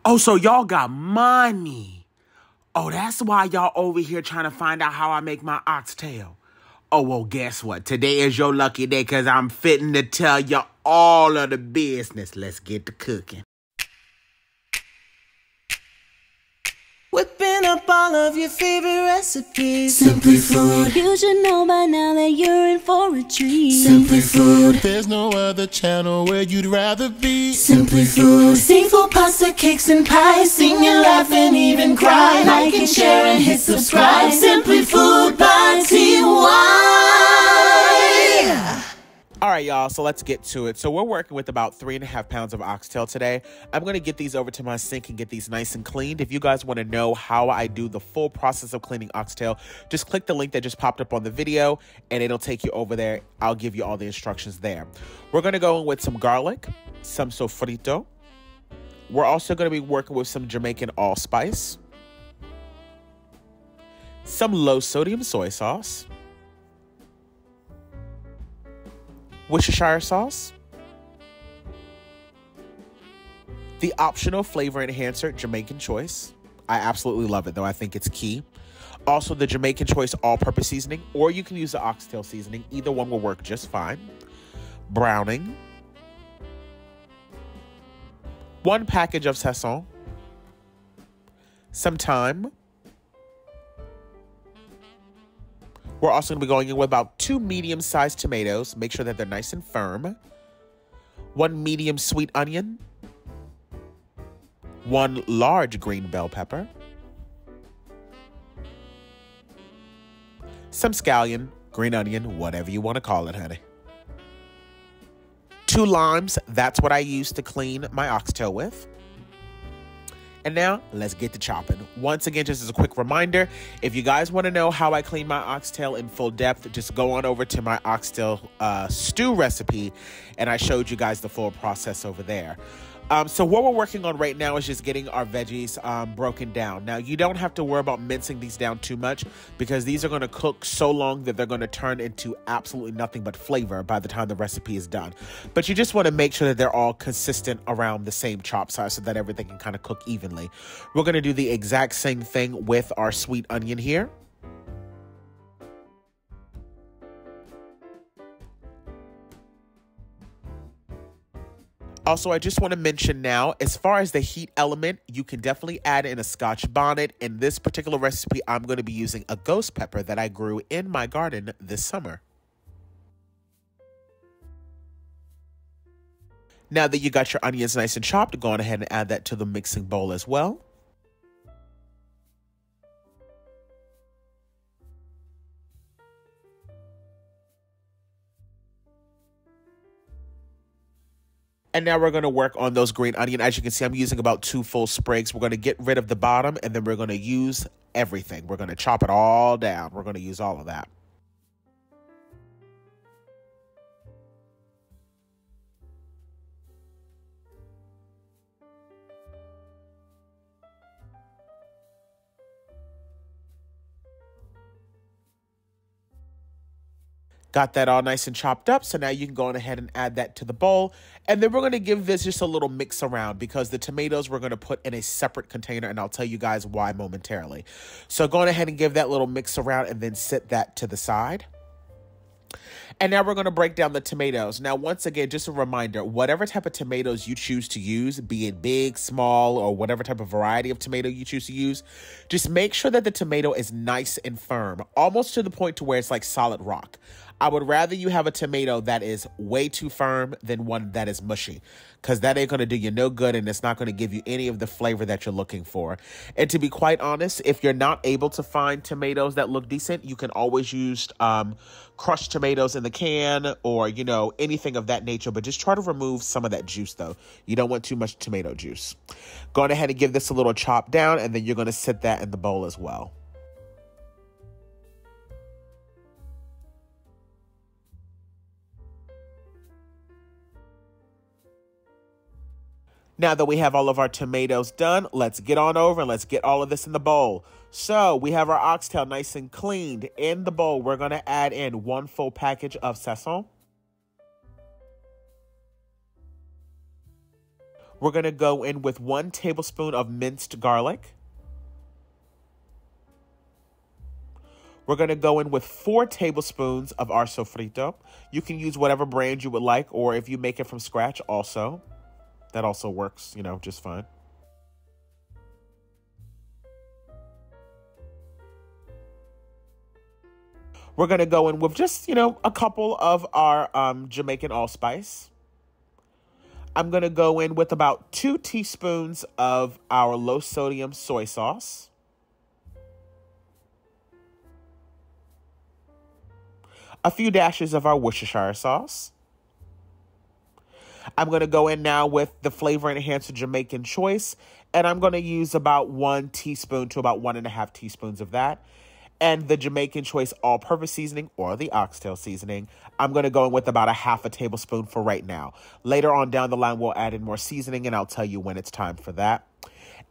Oh, so y'all got money. Oh, that's why y'all over here trying to find out how I make my oxtail. Oh, well, guess what? Today is your lucky day because I'm fitting to tell you all of the business. Let's get to cooking. Whipping up all of your favorite recipes. Simply Food. You should know by now that you're in for a treat. Simply Food. There's no other channel where you'd rather be. Simply Food. Seafood, pasta, cakes, and pies. Sing and laugh and even cry. Like and share and hit subscribe. Simply Food by TY. All right, y'all, so let's get to it. So we're working with about 3.5 pounds of oxtail today. I'm going to get these over to my sink and get these nice and cleaned. If you guys want to know how I do the full process of cleaning oxtail, just click the link that just popped up on the video, and it'll take you over there. I'll give you all the instructions there. We're going to go in with some garlic, some sofrito. We're also going to be working with some Jamaican allspice, some low-sodium soy sauce, Worcestershire sauce, the optional flavor enhancer, Jamaican choice. I absolutely love it, though. I think it's key. Also, the Jamaican choice all-purpose seasoning, or you can use the oxtail seasoning. Either one will work just fine. Browning. 1 package of sazon. Some thyme. We're also going to be going in with about 2 medium-sized tomatoes. Make sure that they're nice and firm. 1 medium sweet onion. 1 large green bell pepper. Some scallion, green onion, whatever you want to call it, honey. 2 limes. That's what I use to clean my oxtail with. And now, let's get to chopping. Once again, just as a quick reminder, if you guys want to know how I clean my oxtail in full depth, just go on over to my oxtail stew recipe, and I showed you guys the full process over there. So what we're working on right now is just getting our veggies broken down. Now, you don't have to worry about mincing these down too much because these are going to cook so long that they're going to turn into absolutely nothing but flavor by the time the recipe is done. But you just want to make sure that they're all consistent around the same chop size so that everything can kind of cook evenly. We're going to do the exact same thing with our sweet onion here. Also, I just want to mention now, as far as the heat element, you can definitely add in a Scotch bonnet. In this particular recipe, I'm going to be using a ghost pepper that I grew in my garden this summer. Now that you got your onions nice and chopped, go on ahead and add that to the mixing bowl as well. And now we're going to work on those green onion. As you can see, I'm using about 2 full sprigs. We're going to get rid of the bottom, and then we're going to use everything. We're going to chop it all down. We're going to use all of that. Got that all nice and chopped up, so now you can go on ahead and add that to the bowl. And then we're going to give this just a little mix around because the tomatoes we're going to put in a separate container, and I'll tell you guys why momentarily. So go on ahead and give that little mix around and then set that to the side. And now we're going to break down the tomatoes. Now, once again, just a reminder, whatever type of tomatoes you choose to use, be it big, small, or whatever type of variety of tomato you choose to use, just make sure that the tomato is nice and firm, almost to the point to where it's like solid rock. I would rather you have a tomato that is way too firm than one that is mushy, because that ain't going to do you no good, and it's not going to give you any of the flavor that you're looking for. And to be quite honest, if you're not able to find tomatoes that look decent, you can always use crushed tomatoes in the can or, you know, anything of that nature. But just try to remove some of that juice, though. You don't want too much tomato juice. Go ahead and give this a little chop down, and then you're going to set that in the bowl as well. Now that we have all of our tomatoes done, let's get on over and let's get all of this in the bowl. So we have our oxtail nice and cleaned. In the bowl, we're going to add in 1 full package of sazon. We're going to go in with 1 tablespoon of minced garlic. We're going to go in with 4 tablespoons of our sofrito. You can use whatever brand you would like, or if you make it from scratch also, that also works, just fine. We're going to go in with just, a couple of our Jamaican allspice. I'm going to go in with about 2 teaspoons of our low-sodium soy sauce. A few dashes of our Worcestershire sauce. I'm going to go in now with the flavor enhancer Jamaican choice, and I'm going to use about 1 teaspoon to about 1.5 teaspoons of that. And the Jamaican choice all-purpose seasoning, or the oxtail seasoning, I'm going to go in with about 1/2 tablespoon for right now. Later on down the line, we'll add in more seasoning, and I'll tell you when it's time for that.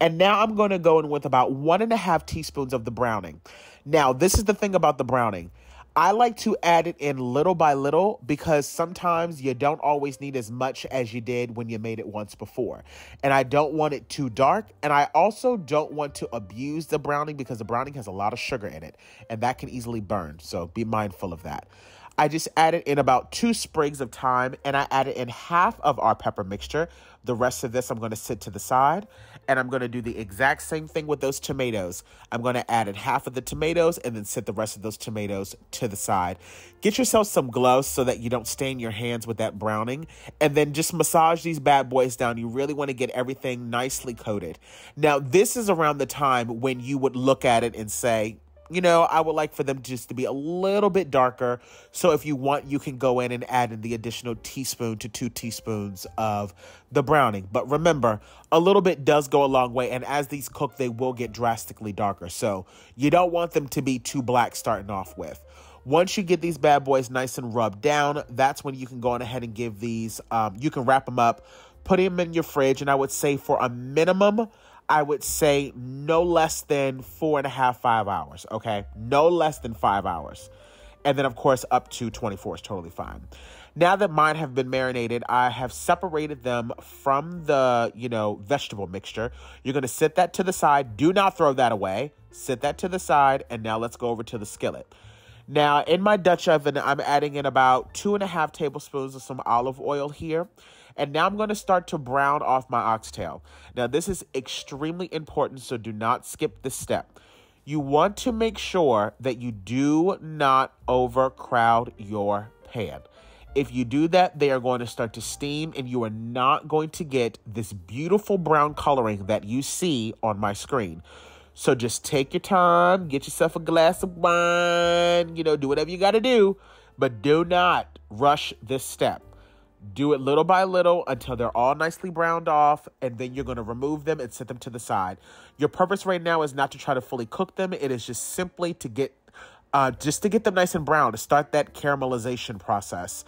And now I'm going to go in with about 1.5 teaspoons of the browning. Now, this is the thing about the browning. I like to add it in little by little because sometimes you don't always need as much as you did when you made it once before. And I don't want it too dark. And I also don't want to abuse the browning because the browning has a lot of sugar in it and that can easily burn. So be mindful of that. I just added in about 2 sprigs of thyme, and I added in half of our pepper mixture. The rest of this I'm going to sit to the side, and I'm going to do the exact same thing with those tomatoes. I'm going to add in half of the tomatoes and then sit the rest of those tomatoes to the side. Get yourself some gloves so that you don't stain your hands with that browning, and then just massage these bad boys down. You really want to get everything nicely coated. Now, this is around the time when you would look at it and say, I would like for them just to be a little bit darker. So if you want, you can go in and add in the additional teaspoon to 2 teaspoons of the browning. But remember, a little bit does go a long way. And as these cook, they will get drastically darker. So you don't want them to be too black starting off with. Once you get these bad boys nice and rubbed down, that's when you can go on ahead and give these, you can wrap them up, put them in your fridge. And I would say for a minimum, I would say no less than 4.5, 5 hours, okay? No less than 5 hours. And then, of course, up to 24 is totally fine. Now that mine have been marinated, I have separated them from the, vegetable mixture. You're going to sit that to the side. Do not throw that away. Sit that to the side, and now let's go over to the skillet. Now, in my Dutch oven, I'm adding in about 2.5 tablespoons of some olive oil here. And now I'm going to start to brown off my oxtail. Now, this is extremely important, so do not skip this step. You want to make sure that you do not overcrowd your pan. If you do that, they are going to start to steam, and you are not going to get this beautiful brown coloring that you see on my screen. So just take your time, get yourself a glass of wine, do whatever you got to do, but do not rush this step. Do it little by little until they're all nicely browned off, and then you're going to remove them and set them to the side. Your purpose right now is not to try to fully cook them. It is just simply to get them nice and brown, to start that caramelization process.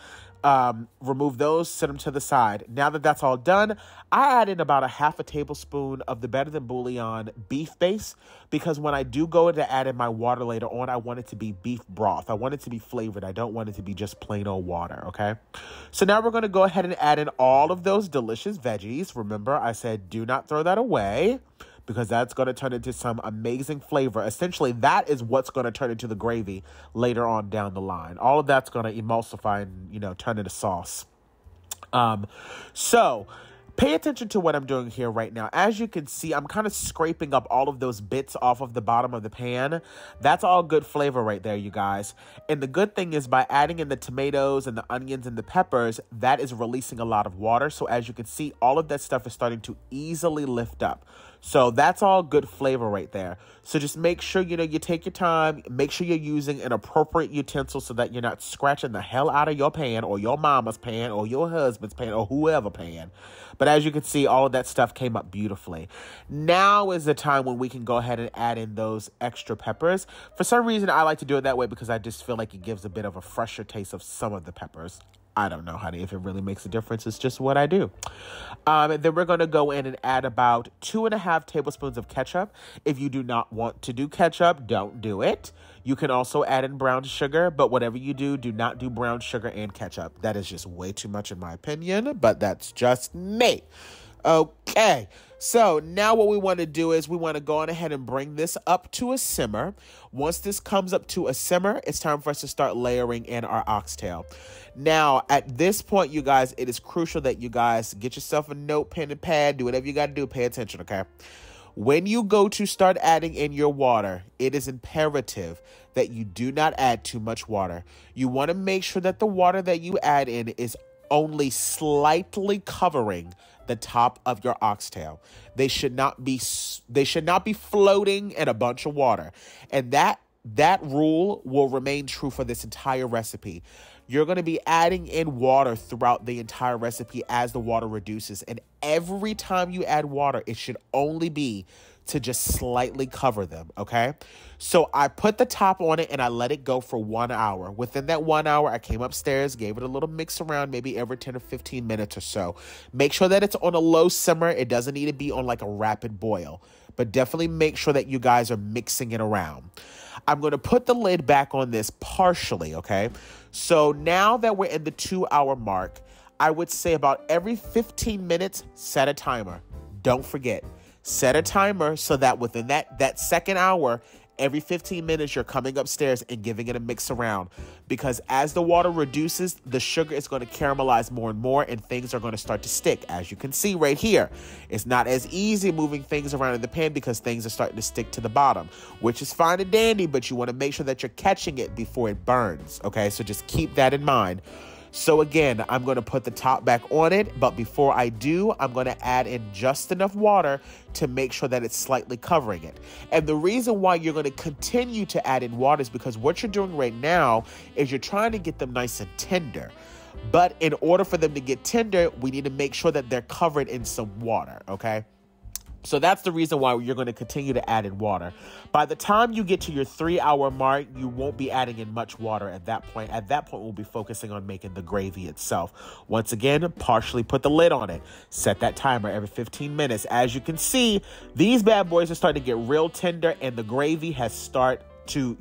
Remove those, set them to the side. Now that that's all done, I add in about 1/2 tablespoon of the Better Than Bouillon beef base, because when I do go to add in my water later on, I want it to be beef broth. I want it to be flavored. I don't want it to be just plain old water, okay? So now we're going to go ahead and add in all of those delicious veggies. Remember, I said do not throw that away, because that's going to turn into some amazing flavor. Essentially, that is what's going to turn into the gravy later on down the line. All of that's going to emulsify and, turn into sauce. So pay attention to what I'm doing here right now. As you can see, I'm kind of scraping up all of those bits off of the bottom of the pan. That's all good flavor right there, you guys. And the good thing is by adding in the tomatoes and the onions and the peppers, that is releasing a lot of water. So as you can see, all of that stuff is starting to easily lift up. So that's all good flavor right there. So just make sure, you take your time. Make sure you're using an appropriate utensil so that you're not scratching the hell out of your pan or your mama's pan or your husband's pan or whoever pan. But as you can see, all of that stuff came up beautifully. Now is the time when we can go ahead and add in those extra peppers. For some reason, I like to do it that way because I just feel like it gives a bit of a fresher taste of some of the peppers. I don't know, honey, if it really makes a difference. It's just what I do. And then we're going to go in and add about 2.5 tablespoons of ketchup. If you do not want to do ketchup, don't do it. You can also add in brown sugar, but whatever you do, do not do brown sugar and ketchup. That is just way too much in my opinion, but that's just me. Okay. So now what we want to do is we want to go on ahead and bring this up to a simmer. Once this comes up to a simmer, it's time for us to start layering in our oxtail. Now, at this point, you guys, it is crucial that you guys get yourself a note, pen, and pad. Do whatever you got to do. Pay attention, okay? When you go to start adding in your water, it is imperative that you do not add too much water. You want to make sure that the water that you add in is only slightly covering the top of your oxtail. They should not be floating in a bunch of water. And that rule will remain true for this entire recipe. You're going to be adding in water throughout the entire recipe as the water reduces. And every time you add water, it should only be to just slightly cover them, okay? So I put the top on it and I let it go for 1 hour. Within that 1 hour, I came upstairs, gave it a little mix around, maybe every 10 or 15 minutes or so. Make sure that it's on a low simmer. It doesn't need to be on like a rapid boil, but definitely make sure that you guys are mixing it around. I'm going to put the lid back on this partially, okay? So now that we're in the 2 hour mark, I would say about every 15 minutes, set a timer. Don't forget. Set a timer so that within that second hour, every 15 minutes, you're coming upstairs and giving it a mix around. Because as the water reduces, the sugar is going to caramelize more and more and things are going to start to stick. As you can see right here, it's not as easy moving things around in the pan because things are starting to stick to the bottom, which is fine and dandy, but you want to make sure that you're catching it before it burns. Okay, so just keep that in mind. So again, I'm going to put the top back on it, but before I do, I'm going to add in just enough water to make sure that it's slightly covering it. And the reason why you're going to continue to add in water is because what you're doing right now is you're trying to get them nice and tender. But in order for them to get tender, we need to make sure that they're covered in some water, okay? So that's the reason why you're going to continue to add in water. By the time you get to your 3 hour mark, you won't be adding in much water at that point. At that point, we'll be focusing on making the gravy itself. Once again, partially put the lid on it. Set that timer every 15 minutes. As you can see, these bad boys are starting to get real tender and the gravy has started to,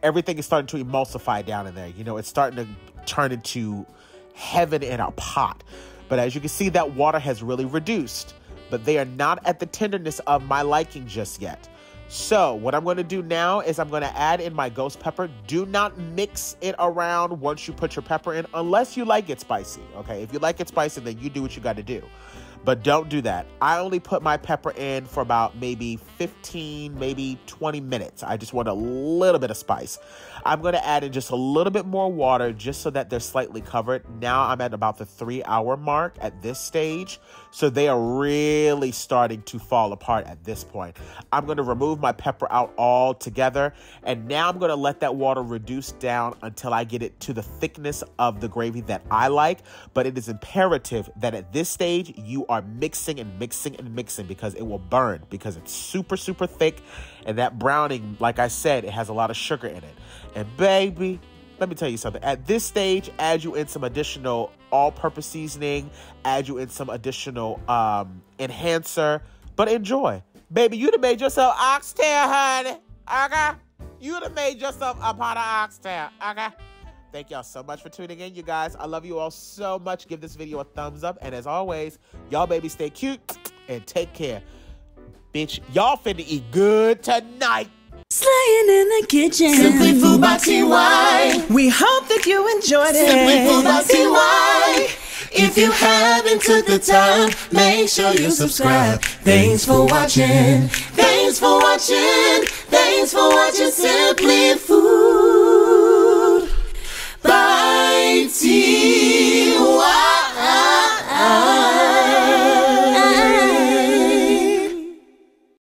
everything is starting to emulsify down in there. It's starting to turn into heaven in a pot. But as you can see, that water has really reduced. But they are not at the tenderness of my liking just yet. So what I'm going to do now is I'm going to add in my ghost pepper. Do not mix it around once you put your pepper in, unless you like it spicy. Okay, if you like it spicy, then you do what you got to do. But don't do that. I only put my pepper in for about maybe 15, maybe 20 minutes. I just want a little bit of spice. I'm going to add in just a little bit more water just so that they're slightly covered. Now I'm at about the 3 hour mark at this stage. So they are really starting to fall apart at this point. I'm going to remove my pepper out altogether. And now I'm going to let that water reduce down until I get it to the thickness of the gravy that I like. But it is imperative that at this stage, you are mixing and mixing and mixing because it will burn because it's super, super thick. And that browning, like I said, it has a lot of sugar in it. And baby, let me tell you something. At this stage, add you in some additional all-purpose seasoning, add you in some additional enhancer, but enjoy. Baby, you done made yourself oxtail, honey. Okay? You done made yourself a pot of oxtail. Okay? Thank y'all so much for tuning in, you guys. I love you all so much. Give this video a thumbs up. And as always, y'all baby stay cute and take care. Bitch, y'all finna eat good tonight. Slaying in the kitchen. Simply Food by TY. We hope that you enjoyed it. Simply Food by TY. If you haven't took the time, make sure you subscribe. Thanks for watching. Thanks for watching. Thanks for watching Simply Food.